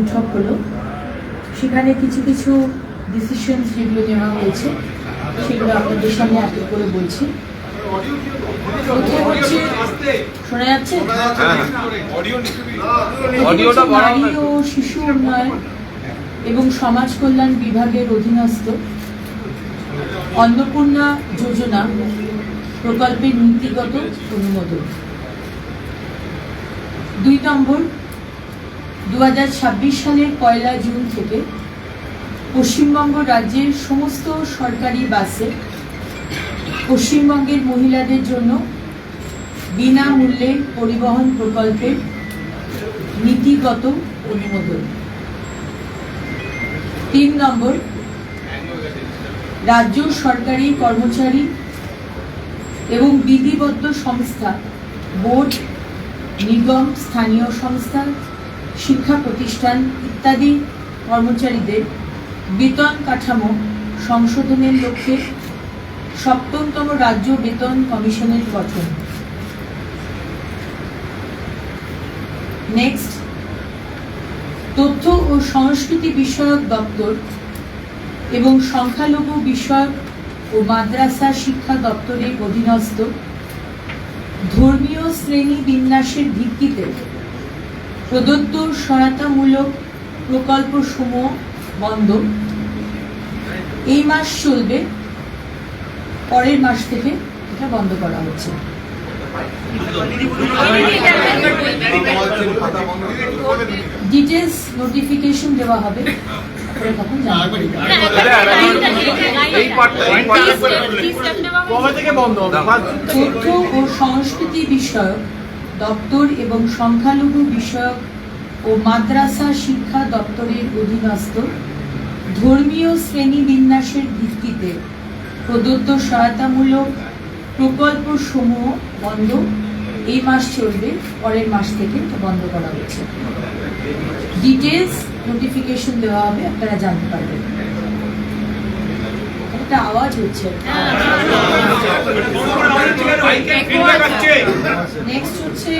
বৈঠক হলো, সেখানে কিছু কিছু ডিসিশন যেগুলো নেওয়া হয়েছে সেগুলো আপনাদের সামনে এক করে বলছি। শোনা যাচ্ছে? নারী ও শিশু উন্নয়ন এবং সমাজ কল্যাণ বিভাগের অধীনস্থ অন্নপূর্ণা যোজনা প্রকল্পের নীতিগত অনুমোদন। 2 নম্বর, 2026 সালের 1 জুন থেকে পশ্চিমবঙ্গ রাজ্যের সমস্ত সরকারি বাসে পশ্চিমবঙ্গের মহিলাদের জন্য বিনামূল্যে পরিবহন প্রকল্পের নীতিগত অনুমোদন। 3 নম্বর, রাজ্য সরকারি কর্মচারী এবং বিধিবদ্ধ সংস্থা, বোর্ড, নিগম, স্থানীয় সংস্থা, শিক্ষা প্রতিষ্ঠান ইত্যাদি কর্মচারীদের বেতন কাঠামো সংশোধনের লক্ষ্যে 7তম রাজ্য বেতন কমিশনের গঠন। নেক্সট, তথ্য ও সংস্কৃতি বিষয়ক দপ্তর এবং সংখ্যালঘু বিষয়ক ও মাদ্রাসা শিক্ষা দপ্তরের অধীনস্থ ধর্মীয় শ্রেণী বিন্যাসের ভিত্তিতে প্রদত্ত সহায়তামূলক প্রকল্পসমূহ বন্ধ। এই মাস চলবে, পরের মাস থেকে এটা বন্ধ করা হচ্ছে। ডিটেলস নোটিফিকেশন দেওয়া হবে, তখন জানাবেন। তথ্য ও সংস্কৃতি বিষয়ক দপ্তর এবং সংখ্যালঘু বিষয়ক ও মাদ্রাসা শিক্ষা দপ্তরের অধীনস্থ ধর্মীয় শ্রেণী বিন্যাসের ভিত্তিতে প্রদত্ত সহায়তামূলক প্রকল্পসমূহ বন্ধ। এই মাস চলবে, পরের মাস থেকে বন্ধ করা হচ্ছে। ডিটেলস নোটিফিকেশন দেওয়া হবে, আপনারা জানতে পারবেন। একটা আওয়াজ হচ্ছে। নেক্সট হচ্ছে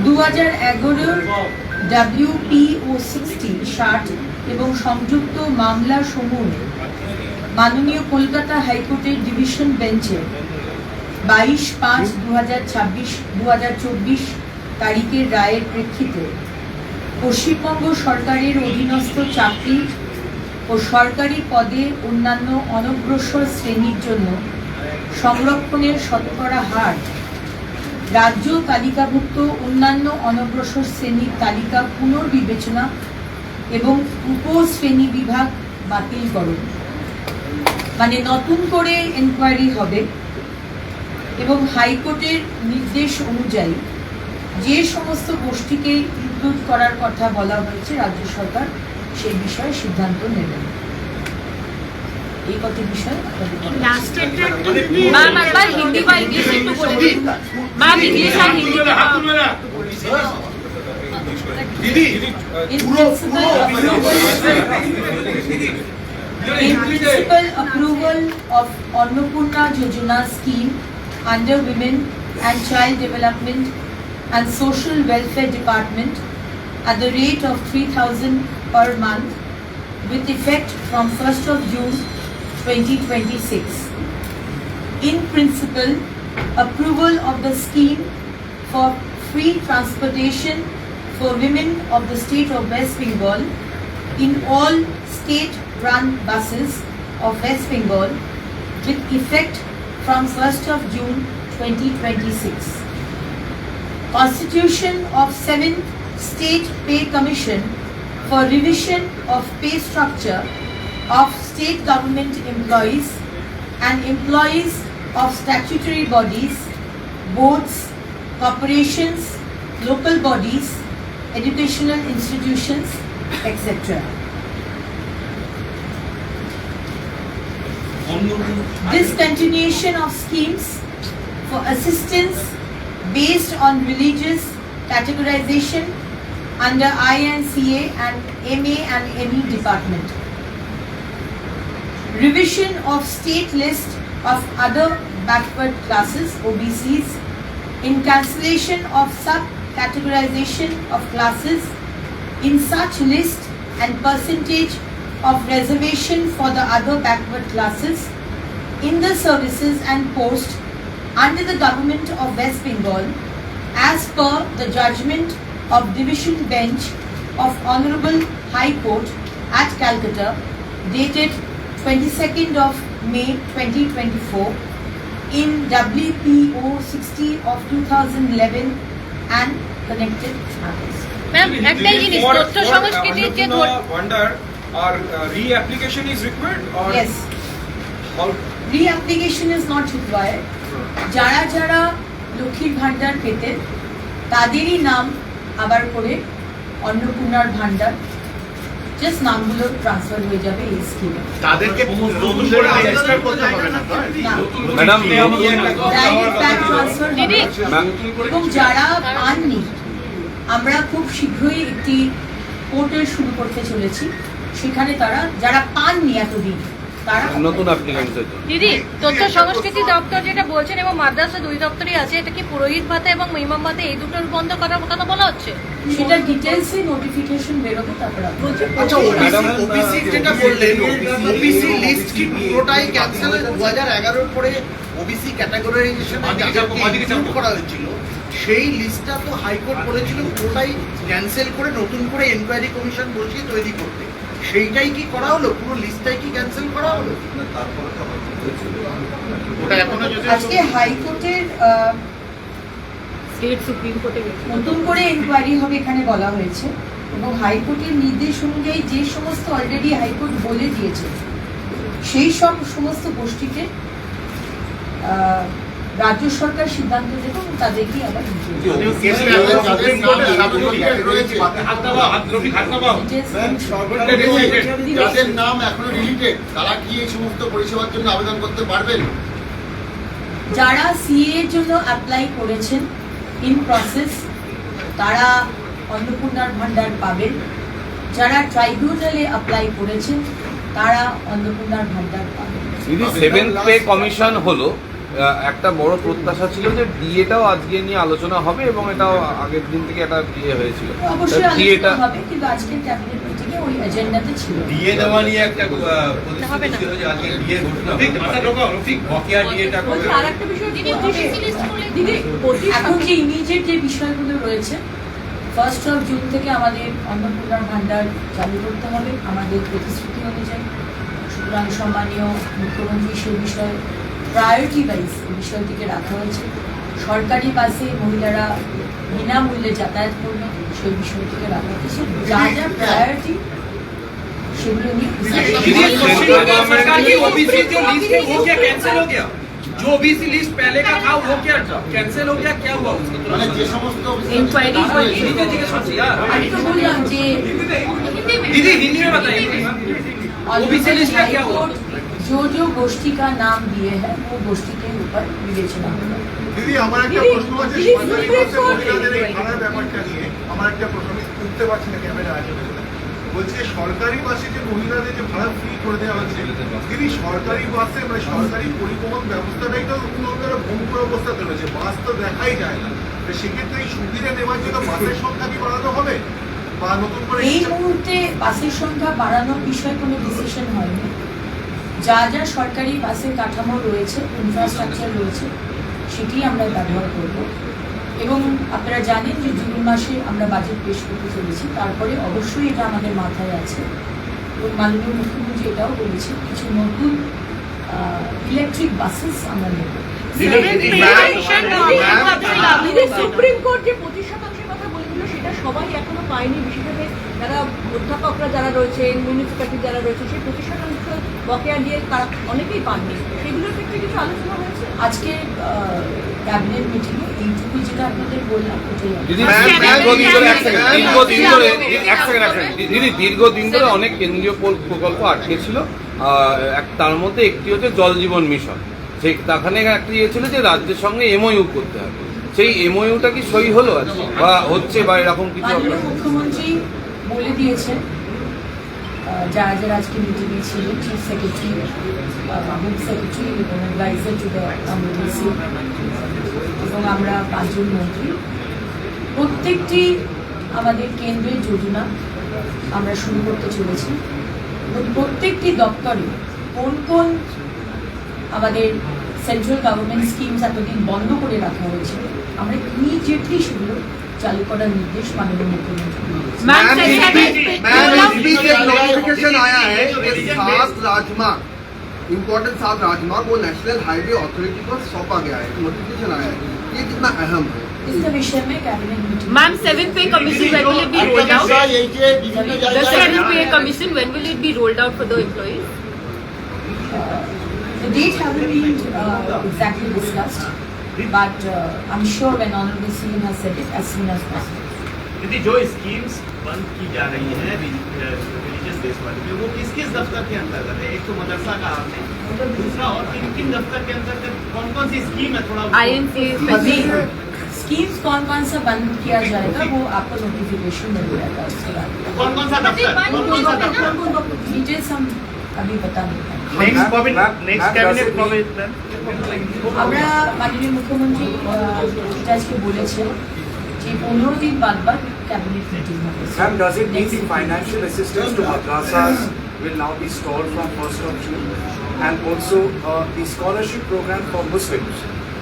2011 WPO 60 এবং সংযুক্ত মামলা সমূহ মাননীয় কলকাতা হাইকোর্টের ডিভিশন বেঞ্চে 22/5/2024 তারিখের রায়ের প্রেক্ষিতে পশ্চিমবঙ্গ সরকারের অধীনস্থ চাকরি ও সরকারি পদে অন্যান্য অনগ্রসর শ্রেণীর জন্য সংরক্ষণের শতকরা হার রাজ্য তালিকাভুক্ত অন্যান্য অনগ্রসর শ্রেণীর তালিকা পুনর্বিবেচনা এবং উপশ্রেণী বিভাগ বাতিলকরণ, মানে নতুন করে এনকোয়ারি হবে এবং হাইকোর্টের নির্দেশ অনুযায়ী যে সমস্ত গোষ্ঠীকে ইনক্লুড করার কথা বলা হয়েছে রাজ্য সরকার সেই বিষয়ে সিদ্ধান্ত নেবেন। এই কত বিষয় In principle, approval of Annapurna Yojana scheme under Women and Child Development and Social Welfare Department at the rate of 3,000 per month with effect from 1st of June 2026. In principle, approval of the scheme for free transportation for women of the state of West Bengal in all state-run buses of West Bengal with effect from 1st of June 2026. Constitution of 7th State Pay Commission for revision of pay structure of state government employees and employees of statutory bodies, boards, corporations, local bodies, educational institutions, etc. Discontinuation of schemes for assistance based on religious categorization under INCA and MA and ME department. Revision of state list of other backward classes, OBCs, in cancellation of sub-categorization of classes in such list and percentage of reservation for the other backward classes in the services and post under the government of West Bengal as per the judgment of Division Bench of Honorable High Court at Calcutta dated 22nd of May 2024 in WPO 60 of 2011 and connected matters. Ma'am একটাই জিনিস তথ্য সংস্কৃতির যে wonder or re-application is required or Yes, how re-application is not required. যারা যারা লক্ষ্মীর ভান্ডার পেতেন তাদেরই নাম আবার করে অন্নপূর্ণার ভান্ডার জাস্ট নামগুলো ট্রান্সফার হয়ে যাবে এই স্কিমে। তাদেরকে নতুন করে রেজিস্টার করতে হবে না ম্যাডাম ডাইরেক্ট ব্যাংক ট্রান্সফার হবে এবং যারা পাননি আমরা খুব শীঘ্রই একটি পোর্টাল শুরু করতে চলেছি, সেখানে তারা যারা পাননি এতদিন তারা নতুন অ্যাপ্লিকেন্ট দিদি তথ্য সংস্কৃতি দপ্তর যেটা বলছেন এবং মাদ্রাসা দুই দপ্তরই আছে, এটা কি পুরোহিত ভাতা এবং ইমাম ভাতা এই দুটোর বন্ধ করার কথা বলা হচ্ছে? সেটা ডিটেলসে নোটিফিকেশন বেরোবে তারপর আচ্ছা ওবিসি যেটা বললেন ওবিসি লিস্ট কি পুরোটাই ক্যান্সেল 2011 পরে ওবিসি ক্যাটাগরাইজেশনে যাদেরকে করা হয়েছিল সেই লিস্টটা তো হাইকোর্ট বলেছিল পুরোটাই ক্যান্সেল করে নতুন করে এনকোয়ারি কমিশন বসিয়ে তৈরি করতে, সেইটাই কি করা হলো? পুরো লিস্টটাই কি ক্যান্সেল করা হলো? ওটা এখনো যদি আজকে হাইকোর্টের স্টেট সুপ্রিম কোর্টে নতুন করে এনকোয়ারি হবে এখানে বলা হয়েছে এবং হাইকোর্টের নির্দেশ অনুযায়ী যে সমস্ত অলরেডি হাইকোর্ট বলে দিয়েছে সেই সব সমস্ত গোষ্ঠীতে রাজ্য সরকার সিদ্ধান্ত নেবে এবং তাদেরকে আবার যাদের নাম এখনো রিলিটেড তারা কি এই সমস্ত পরিষেবার জন্য আবেদন করতে পারবেন? যারা সিএ এর জন্য অ্যাপ্লাই করেছেন ইন প্রসেস তারা অন্নপূর্ণার ভান্ডার পাবেন, যারা ট্রাইব্যুনালে অ্যাপ্লাই করেছেন তারা অন্নপূর্ণার ভান্ডার পাবেন। দিদি সেভেন্থ পে কমিশন হলো একটা বড় প্রত্যাশা ছিল যে ডিএটাও আজকে নিয়ে আলোচনা হবে এবং এটাও আগের দিন থেকে একটা ডিএ হয়েছিল। অবশ্যই ডিএটা আলোচনা হবে কিন্তু আজকের ক্যাবিনেট মিটিংয়ে ওই এজেন্ডাতে ছিল। ডিএ দেওয়া নিয়ে একটা প্রতিশ্রুতি ছিল যে আজকে ডিএ ঘোষণা হবে, বকেয়া ডিএটা কবে? আরেকটা বিষয় দিদি ওবিসি লিস্ট করলে দিদি এখন যে ইমিডিয়েট যে বিষয়গুলো রয়েছে 1st of জুন থেকে আমাদের অন্নপূর্ণার ভান্ডার চালু করতে হবে আমাদের প্রতিশ্রুতি অনুযায়ী। সুতরাং সম্মানীয় মুখ্যমন্ত্রী সেই বিষয়ে প্রায়োরিটি ওয়াইজ বিষয়টিকে রাখা হয়েছে। সরকারি বাসে মহিলারা বিনামূল্যে যাতায়াত করবে সেই বিষয়টিকে রাখা হয়েছে। যা যা প্রায়োরিটি সেগুলো নিয়ে सरकार की ओबीसी जो लिस्ट है वो क्या कैंसिल हो गया? जो ओबीसी लिस्ट पहले का था वो क्या कैंसिल हो गया? क्या हुआ उसका? মানে যে সমস্ত इंक्वायरी हिंदी में जिज्ञेस करছি यार আমি তো বললাম যে दीदी हिंदी में बताइए ओबीसी लिस्ट का क्या हुआ? जो गोष्ठी का नाम दिए हैं वो गोष्ठी के ऊपर विवेचना होगा। দিদি আমার একটা প্রশ্ন আছে সরকারি বাসে মহিলাদের এই ভাড়ার ব্যাপারটা নিয়ে আমার একটা প্রশ্ন আমি তুলতে পারছি না ক্যামেরা আছে বলছে সরকারি বাসে যে মহিলাদের যে ভাড়া ফ্রি করে দেওয়া হচ্ছে দিদি সরকারি বাসে মানে সরকারি পরিবহন ব্যবস্থাটাই তো উন্নতরা ভঙ্গুর অবস্থাতে রয়েছে, বাস তো দেখাই যায় না, তো সেক্ষেত্রে এই সুবিধা নেওয়ার জন্য বাসের সংখ্যা কি বাড়ানো হবে বা নতুন করে এই মুহূর্তে বাসের সংখ্যা বাড়ানোর বিষয়ে কোনো ডিসিশন হয়নি। যা যা সরকারি বাসের কাঠামো রয়েছে ইনফ্রাস্ট্রাকচার রয়েছে সেটি আমরা ব্যবহার করব এবং আপনারা জানেন যে জুন মাসে আমরা বাজেট পেশ করতে চলেছি, তারপরে অবশ্যই এটা আমাদের মাথায় আছে এবং মাননীয় মুখ্যমন্ত্রী এটাও বলেছে কিছু নতুন ইলেকট্রিক বাসেস আমরা নেব। সুপ্রিম কোর্ট যে 25% কথা বলে দিল সেটা সবাই এখনো পায়নি, বিশেষ করে যারা অধ্যাপকরা যারা রয়েছেন মিউনিসিপ্যালিটি যারা রয়েছে সেই 25% বকেয়া দিয়ে তারা অনেকেই পাননি, সেগুলোর ক্ষেত্রে কিছু আলোচনা হয়েছে আজকে ক্যাবিনেট মিটিংয়ে এইটুকু যেটা আপনাদের বললাম ওটাই দিদি দীর্ঘদিন ধরে দিদি দীর্ঘদিন ধরে অনেক কেন্দ্রীয় প্রকল্প আটকে ছিল, তার মধ্যে একটি হচ্ছে জল জীবন মিশন। সেই তাখানে একটি ইয়ে ছিল যে রাজ্যের সঙ্গে এমওইউ করতে হবে, সেই এমওইউটা কি সই হলো আজকে বা হচ্ছে বা এরকম কিছু? মাননীয় মুখ্যমন্ত্রী বলে দিয়েছেন যারা যারা আজকে মিটিংয়ে ছিলেন চিফ সেক্রেটারি হোম সেক্রেটারি এবং অ্যাডভাইজার টু দ্য এবং আমরা 5 জন মন্ত্রী প্রত্যেকটি আমাদের কেন্দ্রের যোজনা আমরা শুরু করতে চলেছি এবং প্রত্যেকটি দপ্তরে কোন কোন আমাদের সেন্ট্রাল গভর্নমেন্ট স্কিমস এতদিন বন্ধ করে রাখা হয়েছে আমরা ইমিডিয়েটলি সেগুলো চালু করার নির্দেশ মাননীয় মুখ্যমন্ত্রী দিয়েছেন। मैम इस बीच एक नोटिफिकेशन आया है कि 7 राजमार्ग इम्पोर्टेंट 7 राजमार्ग वो नेशनल हाईवे अथॉरिटी को सौंपा गया है नोटिफिकेशन आया है ये कितना अहम है इसके विषय में cabinet meeting Ma'am, 7th pay commission, when will it be rolled out? The 7th pay commission, when will it be rolled out for the employees? The date haven't been exactly discussed, but I'm sure when Honorable CM has said it as soon as possible. दीदी जो schemes बंद की जा रही हैं religious base वाली में वो किस किस दफ्तर के अंतर्गत है? एक तो मदरसा का आपने, दूसरा और किन किन दफ्तर के अंतर्गत कौन कौन सी स्कीम है थोड़ा INC, अभी स्कीम्स कौन कौन सा बंद किया जाएगा वो आपको नोटिफिकेशन मिल जाएगा उसके बाद कौन कौन सा दफ्तर कौन कौन सा दफ्तर डिटेल्स हम अभी बता नहीं पाएंगे नेक्स्ट कैबिनेट আমরা মাননীয় মুখ্যমন্ত্রী এটা আজকে বলেছেন যে 15 দিন বাদ বাদ ক্যাবিনেট মিটিং হবে Ma'am, does it mean the financial assistance to madrasas will now be stalled from 1st of June? And also the scholarship program for Muslims,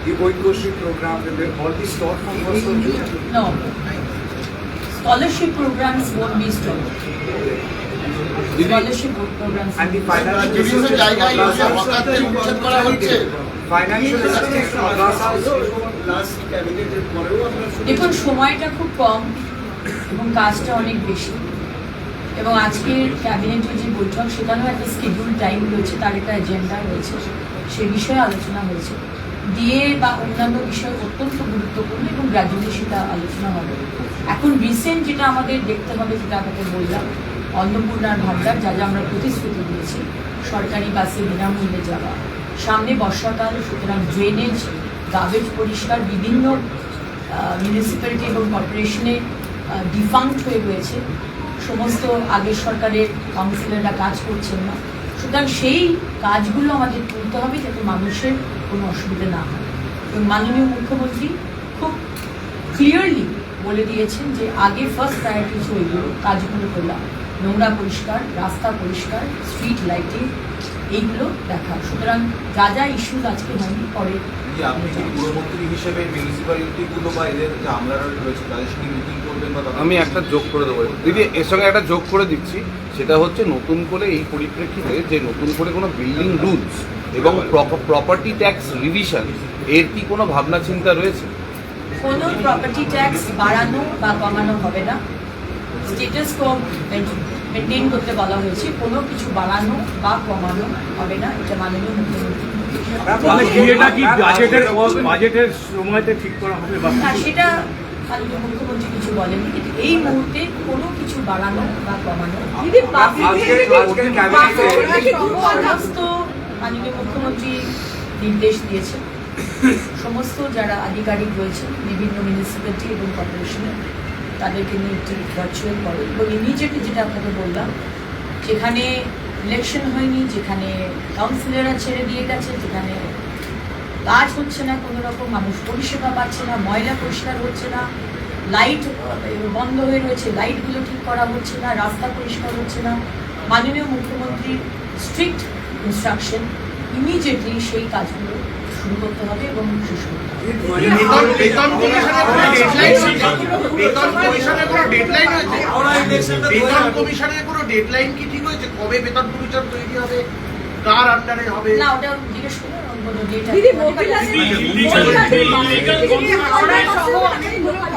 the Oikoshi program, will they all be stalled from 1st of June? No. Scholarship programs won't be stopped. Scholarship programs And the won't be stopped. financial assistance to madrasas? দেখুন সময়টা খুব কম এবং কাজটা অনেক বেশি এবং আজকের ক্যাবিনেটের যে বৈঠক সেখানেও একটা শিডিউল টাইম রয়েছে তার একটা এজেন্ডা রয়েছে সে বিষয়ে আলোচনা হয়েছে ডিএ বা অন্যান্য বিষয় অত্যন্ত গুরুত্বপূর্ণ এবং গ্র্যাজুয়ালি সেটা আলোচনা হবে এখন রিসেন্ট যেটা আমাদের দেখতে হবে যেটা আপনাকে বললাম অন্নপূর্ণার ভাণ্ডার যা যা আমরা প্রতিশ্রুতি দিয়েছি সরকারি বাসে বিনামূল্যে যাওয়া সামনে বর্ষাকাল সুতরাং ড্রেনেজ গার্বেজ পরিষ্কার বিভিন্ন মিউনিসিপ্যালিটি এবং কর্পোরেশনে ডিফাঙ্ক্ট হয়ে রয়েছে সমস্ত আগের সরকারের কাউন্সিলররা কাজ করছেন না সুতরাং সেই কাজগুলো আমাদের তুলতে হবে যাতে মানুষের কোনো অসুবিধা না হয় এবং মাননীয় মুখ্যমন্ত্রী খুব ক্লিয়ারলি বলে দিয়েছেন যে আগে ফার্স্ট প্রায়োরিটি ওইগুলো কাজগুলো করলাম নোংরা পরিষ্কার রাস্তা পরিষ্কার স্ট্রিট লাইটিং এইগুলো দেখা সুতরাং যা যা ইস্যুজ আজকে হয়নি পরে আপনি কি পুরমন্ত্রী হিসেবে মিউনিসিপ্যালিটিগুলো বা এদের যে আমলারা রয়েছে তাদের সঙ্গে মিটিং করবেন বা আমি একটা যোগ করে দেবো দিদি এর সঙ্গে একটা যোগ করে দিচ্ছি সেটা হচ্ছে নতুন করে এই পরিপ্রেক্ষিতে যে নতুন করে কোনো বিল্ডিং রুলস এবং প্রপার্টি ট্যাক্স রিভিশন এর কি কোনো ভাবনা চিন্তা রয়েছে কোনো প্রপার্টি ট্যাক্স বাড়ানো বা কমানো হবে না স্টেটাস কো মেনটেন করতে বলা হয়েছে কোনো কিছু বাড়ানো বা কমানো হবে না এটা মাননীয় মুখ্যমন্ত্রী বাজেটের সময়তে ঠিক করা হবে না সেটা মাননীয় মুখ্যমন্ত্রী কিছু বলেননি কিন্তু এই মুহূর্তে কোনো কিছু বাড়ানো বা কমানো সমস্ত মাননীয় মুখ্যমন্ত্রী নির্দেশ দিয়েছেন সমস্ত যারা আধিকারিক রয়েছেন বিভিন্ন মিউনিসিপ্যালিটি এবং কর্পোরেশনের তাদেরকে নিয়ে একটি ভার্চুয়াল করে এবং ইমিডিয়েটলি যেটা আপনাকে বললাম যেখানে ইলেকশন হয়নি যেখানে কাউন্সিলররা ছেড়ে দিয়ে গেছে যেখানে কাজ হচ্ছে না কোনো রকম মানুষ পরিষেবা পাচ্ছে না ময়লা পরিষ্কার হচ্ছে না লাইট বন্ধ হয়ে রয়েছে লাইটগুলো ঠিক করা হচ্ছে না রাস্তা পরিষ্কার হচ্ছে না মাননীয় মুখ্যমন্ত্রীর স্ট্রিক্ট ইনস্ট্রাকশন ইমিডিয়েটলি সেই কাজগুলো শুরু করতে হবে এবং শেষ করতে হবে বেতন কমিশনের কোনো ডেডলাইন আছে বেতন কমিশনের কোনো ডেডলাইন কি ঠিক হয়েছে কবে বেতন কমিশন তৈরি হবে কার আন্ডারে হবে না ওটা জিজ্ঞেস করুন কোনো ডেটা দিদি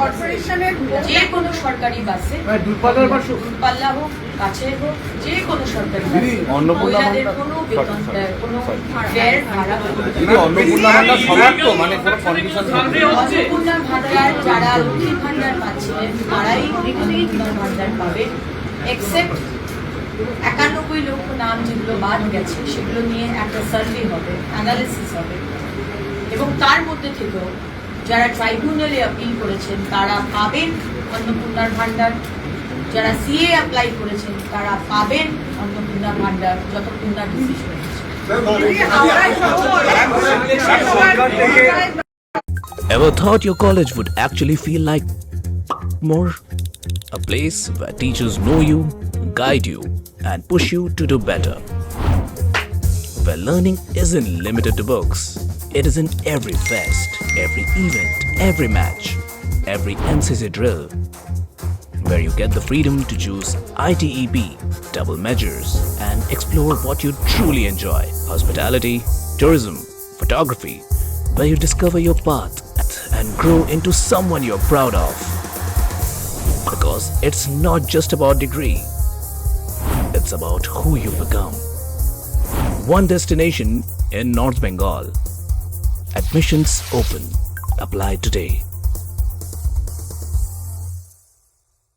কর্পোরেশনের যে কোনো সরকারি বাসে দূরপাল্লা হোক কাছে হোক যে কোনো সরকারি বাসে মহিলাদের কোনো বেতন কোনো ফেয়ার ভাড়া দিদি অন্নপূর্ণা ভাণ্ডার সবার তো মানে কোনো কন্ডিশন অন্নপূর্ণা ভাণ্ডার যারা লক্ষ্মীর ভাণ্ডার পাচ্ছিলেন তারাই অন্নপূর্ণা ভাণ্ডার পাবেন এক্সেপ্ট 91 লক্ষ নাম যেগুলো বাদ গেছে সেগুলো নিয়ে একটা সার্ভে হবে অ্যানালিসিস হবে এবং তার মধ্যে থেকেও যারা ট্রাইব্যুনালে আপিল করেছেন তারা পাবেন অন্নপূর্ণার ভাণ্ডার যারা সিএ অ্যাপ্লাই করেছেন তারা পাবেন অন্নপূর্ণা ভাণ্ডার যতক্ষণ না ডিসিশন হচ্ছে Ever thought your college would actually feel like more? place where teachers know you, guide you, and push you to do better. Where learning isn't limited to books. It is in every fest, every event, every match, every NCC drill. Where you get the freedom to choose ITEP, double measures, and explore what you truly enjoy. Hospitality, tourism, photography, where you discover your path and grow into someone you're proud of. Because it's not just about degree, it's about who you become. One destination in North Bengal. Admissions open. Apply today.